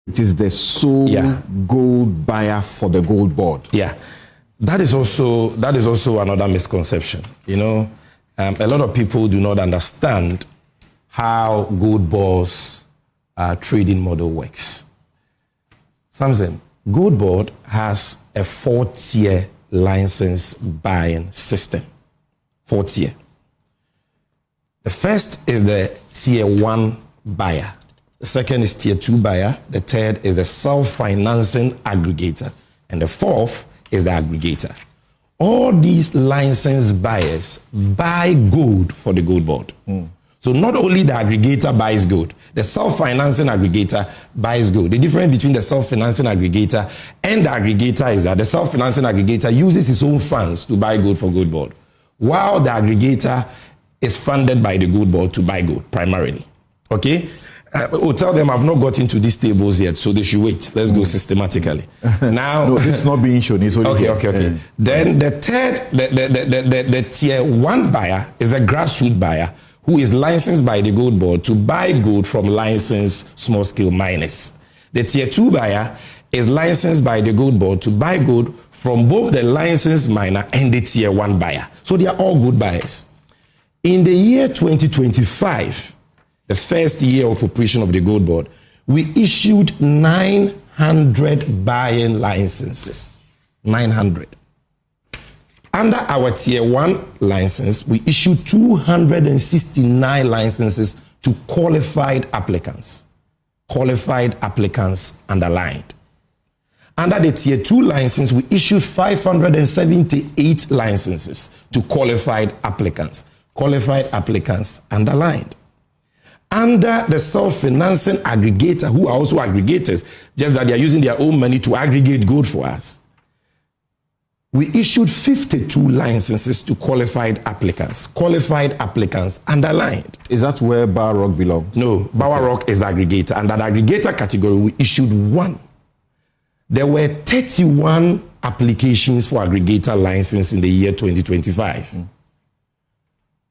it is the sole gold buyer for the gold board. Yeah, that is also another misconception. You know, a lot of people do not understand how gold board's trading model works. Samson, gold board has a 4-tier license buying system. 4-tier. The first is the tier 1 buyer. The second is tier 2 buyer. The third is the self-financing aggregator. And the fourth is the aggregator. All these licensed buyers buy gold for the gold board. So not only the aggregator buys gold, the self-financing aggregator buys gold. The difference between the self-financing aggregator and the aggregator is that the self-financing aggregator uses his own funds to buy gold for gold board, while the aggregator is funded by the gold board to buy gold primarily. Okay? We'll tell them I've not got into these tables yet, so they should wait. Let's go systematically. Now, no, it's not being shown. It's only okay. Then the third, the tier 1 buyer is a grassroots buyer who is licensed by the gold board to buy gold from licensed small-scale miners. The tier 2 buyer is licensed by the gold board to buy gold from both the licensed miner and the tier 1 buyer. So they are all gold buyers. In the year 2025, the first year of operation of the gold board, we issued 900 buying licenses. 900. Under our tier 1 license, we issued 269 licenses to qualified applicants. Qualified applicants underlined. Under the tier 2 license, we issued 578 licenses to qualified applicants. Qualified applicants underlined. Under the self-financing aggregator, who are also aggregators, just that they are using their own money to aggregate gold for us, we issued 52 licenses to qualified applicants. Qualified applicants underlined. Is that where Bower Rock belongs? No, Bower Rock is the aggregator. And that aggregator category, we issued 1. There were 31 applications for aggregator license in the year 2025.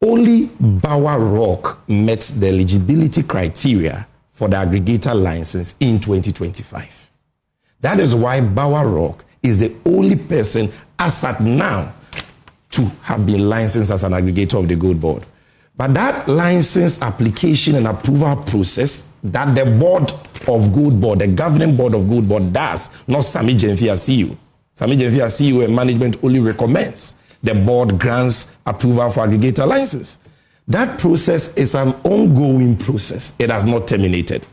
Only Bower Rock met the eligibility criteria for the aggregator license in 2025. That is why Bower Rock is the only person as at now to have been licensed as an aggregator of the gold board. But that license application and approval process that the board of gold board, the governing board of gold board does, not Sammy Gyamfi as CEO. Sammy Gyamfi as CEO and management only recommends. The board grants approval for aggregator license. That process is an ongoing process. It has not terminated.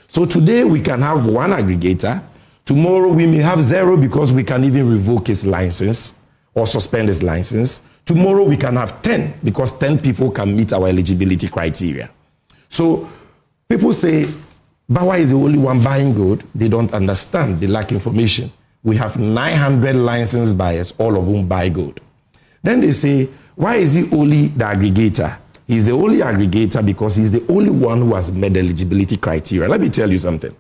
So today we can have 1 aggregator. Tomorrow we may have 0 because we can even revoke his license or suspend his license. Tomorrow we can have 10 because 10 people can meet our eligibility criteria. So people say, Bawa is the only one buying gold. They don't understand. They lack information. We have 900 licensed buyers, all of whom buy gold. Then they say, why is he only the aggregator? He's the only aggregator because he's the only one who has met the eligibility criteria. Let me tell you something.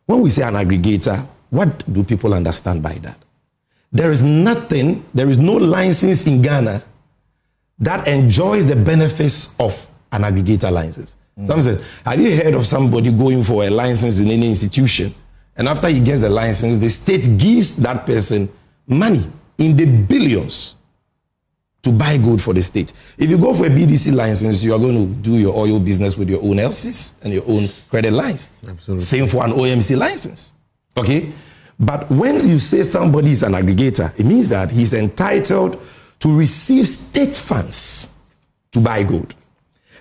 When we say an aggregator, what do people understand by that? There is no license in Ghana that enjoys the benefits of an aggregator license. Some said, have you heard of somebody going for a license in any institution, and after he gets the license, the state gives that person money in the billions to buy gold for the state? If you go for a BDC license, you are going to do your oil business with your own LCs and your own credit lines. Absolutely. Same for an OMC license. Okay? But when you say somebody is an aggregator, it means that he's entitled to receive state funds to buy gold.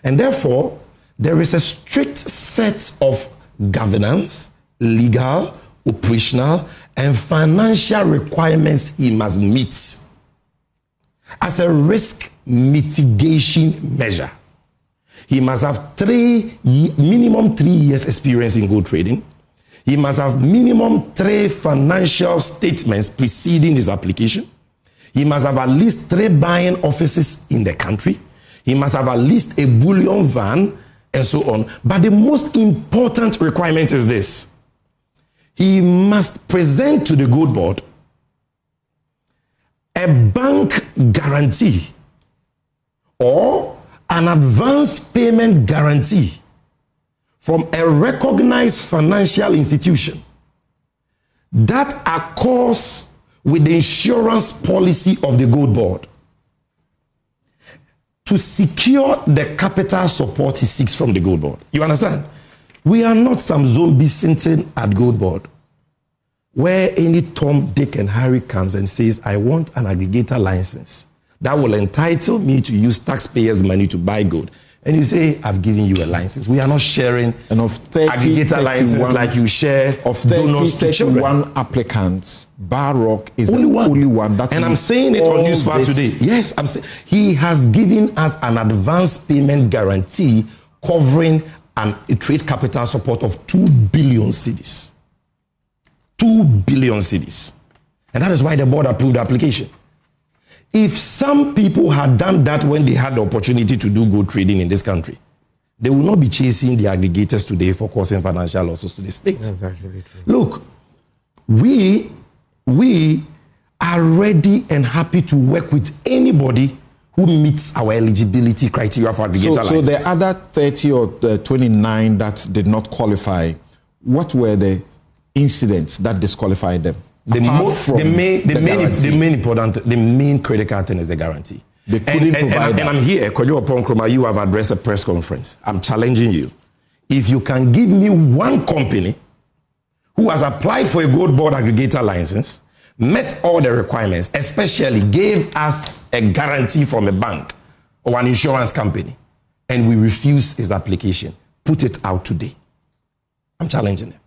And therefore, there is a strict set of governance, legal, operational, and financial requirements he must meet as a risk mitigation measure. He must have minimum 3 years experience in gold trading. He must have minimum 3 financial statements preceding his application. He must have at least 3 buying offices in the country. He must have at least a bullion van and so on. But the most important requirement is this. He must present to the gold board a bank guarantee or an advance payment guarantee from a recognized financial institution that accords with the insurance policy of the Gold Board to secure the capital support he seeks from the Gold Board. You understand? We are not some zombies sitting at Gold Board where any Tom, Dick, and Harry comes and says, I want an aggregator license that will entitle me to use taxpayers' money to buy gold. And you say, I've given you a license. We are not sharing and of 30, aggregator license like you share of 30, 31 to applicants. Barrock is only the only one. That and I'm saying it on Newsfire today. Yes, I'm saying he has given us an advance payment guarantee covering a trade capital support of 2 billion cedis. 2 billion cedis. And that is why the board approved the application. If some people had done that when they had the opportunity to do gold trading in this country, they will not be chasing the aggregators today for causing financial losses to the states. That's actually true. Look, we are ready and happy to work with anybody who meets our eligibility criteria for aggregator license. So the other 30 or 29 that did not qualify, what were the incidents that disqualified them? The main critical thing is the guarantee. They couldn't provide that. And I'm here, Kojo Oponkroma, you have addressed a press conference. I'm challenging you. If you can give me one company who has applied for a Gold Board aggregator license, met all the requirements, especially gave us a guarantee from a bank or an insurance company, and we refuse his application, put it out today. I'm challenging them.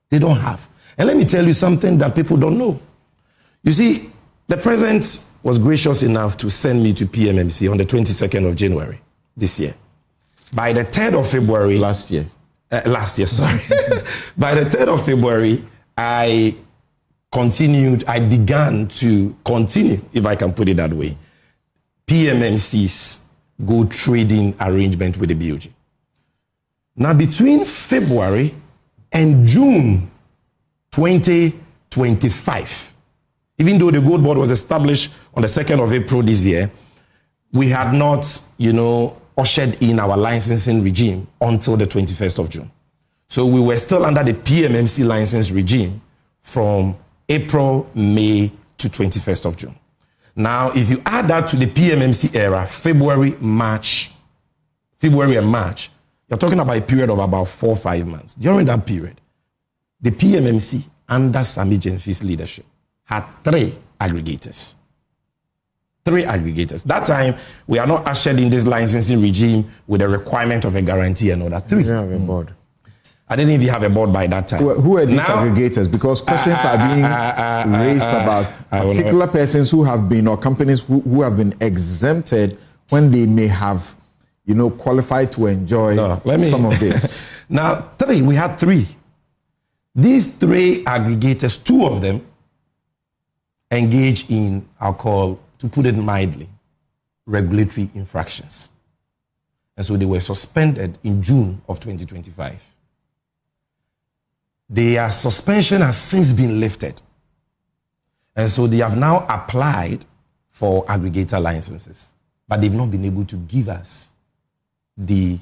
They don't have. And let me tell you something that people don't know. You see, the president was gracious enough to send me to PMMC on the 22nd of January this year. By the 3rd of February... Last year, sorry. By the 3rd of February, I began to continue, if I can put it that way, PMMC's gold trading arrangement with the BOG. Now, between February and June 2025, even though the Gold Board was established on the 2nd of April this year, we had not, ushered in our licensing regime until the 21st of June. So we were still under the PMMC license regime from April, May to 21st of June. Now, if you add that to the PMMC era, February and March, you're talking about a period of about 4 or 5 months. During that period, the PMMC, under Sammy Gyamfi's leadership, had 3 aggregators. 3 aggregators. That time, we are not ushered in this licensing regime with a requirement of a guarantee and all that. 3. You have a board. I didn't even have a board by that time. Who are these aggregators? Because questions are being raised about particular persons who have been, or companies who have been exempted when they may have, qualified to enjoy some of this. Now, we had 3. These 3 aggregators, 2 of them engage in, I'll call, to put it mildly, regulatory infractions. And so they were suspended in June of 2025. Their suspension has since been lifted. And so they have now applied for aggregator licenses. But they've not been able to give us the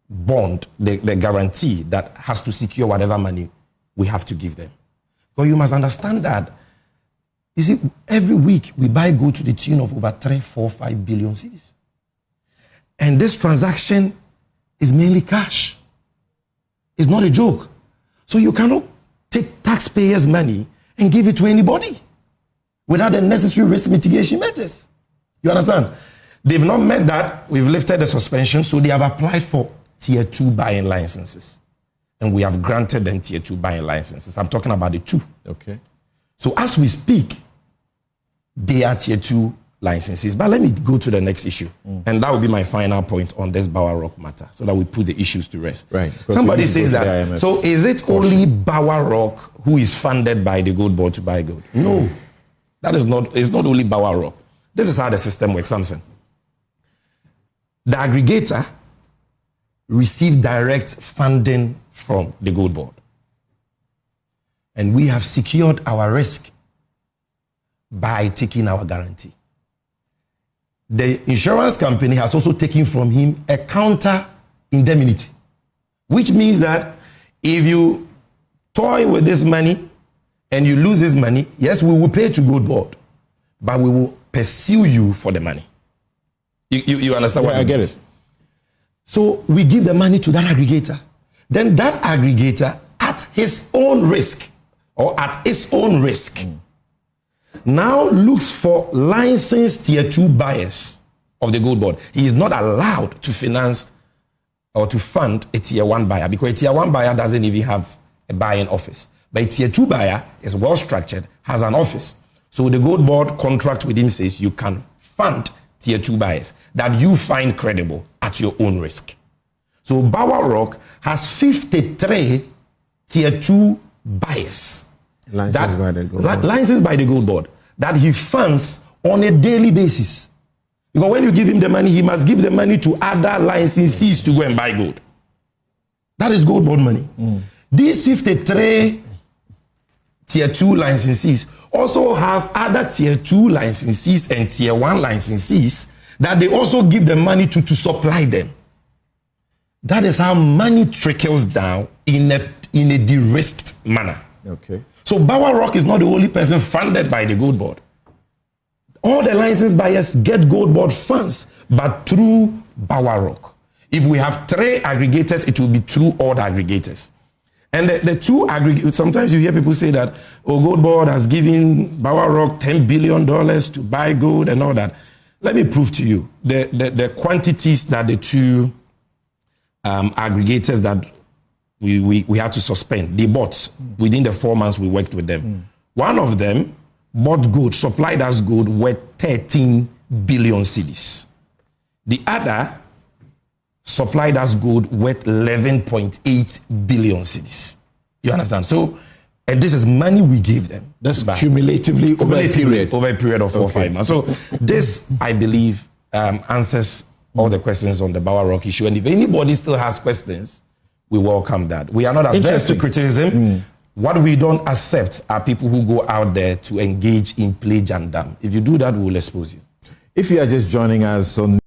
bond, the guarantee that has to secure whatever money we have to give them. But you must understand that, you see, every week we buy gold to the tune of over 3, 4, 5 billion cedis. And this transaction is mainly cash. It's not a joke. So you cannot take taxpayers' money and give it to anybody without the necessary risk mitigation measures. You understand? They've not met that. We've lifted the suspension, so they have applied for Tier 2 buying licenses. And we have granted them Tier 2 buying licenses. I'm talking about the 2. Okay. So as we speak, they are Tier 2 licenses. But let me go to the next issue. And that will be my final point on this Bower Rock matter, so that we put the issues to rest. Right. Somebody says that, so is it only Bower Rock who is funded by the Gold Board to buy gold? No. That is not, it's not only Bower Rock. This is how the system works, Samson. The aggregator received direct funding from the Gold Board. And we have secured our risk by taking our guarantee. The insurance company has also taken from him a counter indemnity, which means that if you toy with this money and you lose this money, yes, we will pay to GOLDBOD, but we will pursue you for the money. You understand what I get it? So we give the money to that aggregator. Then that aggregator, at his own risk, now looks for licensed tier 2 buyers of the GOLDBOD. He is not allowed to finance or to fund a tier 1 buyer, because a tier 1 buyer doesn't even have a buying office. But a tier 2 buyer is well structured, has an office. So the GOLDBOD contract with him says you can fund tier 2 buyers that you find credible at your own risk. So Bower Rock has 53 tier 2 buyers. Licensed by the GOLDBOD. Licensed by the GOLDBOD that he funds on a daily basis. Because when you give him the money, he must give the money to other licensees to go and buy gold. That is GOLDBOD money. These 53 tier 2 licensees also have other tier 2 licensees and tier 1 licensees that they also give the money to supply them. That is how money trickles down in a de-risked manner. Okay. So Bower Rock is not the only person funded by the GOLDBOD. All the licensed buyers get GOLDBOD funds, but through Bower Rock. If we have 3 aggregators, it will be through all the aggregators. And the 2 aggregators, sometimes you hear people say that, oh, GOLDBOD has given Bower Rock $10 billion to buy gold and all that. Let me prove to you the quantities that the 2 aggregators that we had to suspend, they bought within the 4 months we worked with them. One of them bought gold, supplied us gold worth 13 billion cedis. The other supplied us gold worth 11.8 billion cedis. You understand? So, and this is money we gave them. That's cumulatively over a period of 4 or 5 months. So this, I believe, answers all the questions on the Bower Rock issue. And if anybody still has questions, we welcome that. We are not averse to criticism. What we don't accept are people who go out there to engage in play jandam. If you do that, we will expose you. If you are just joining us on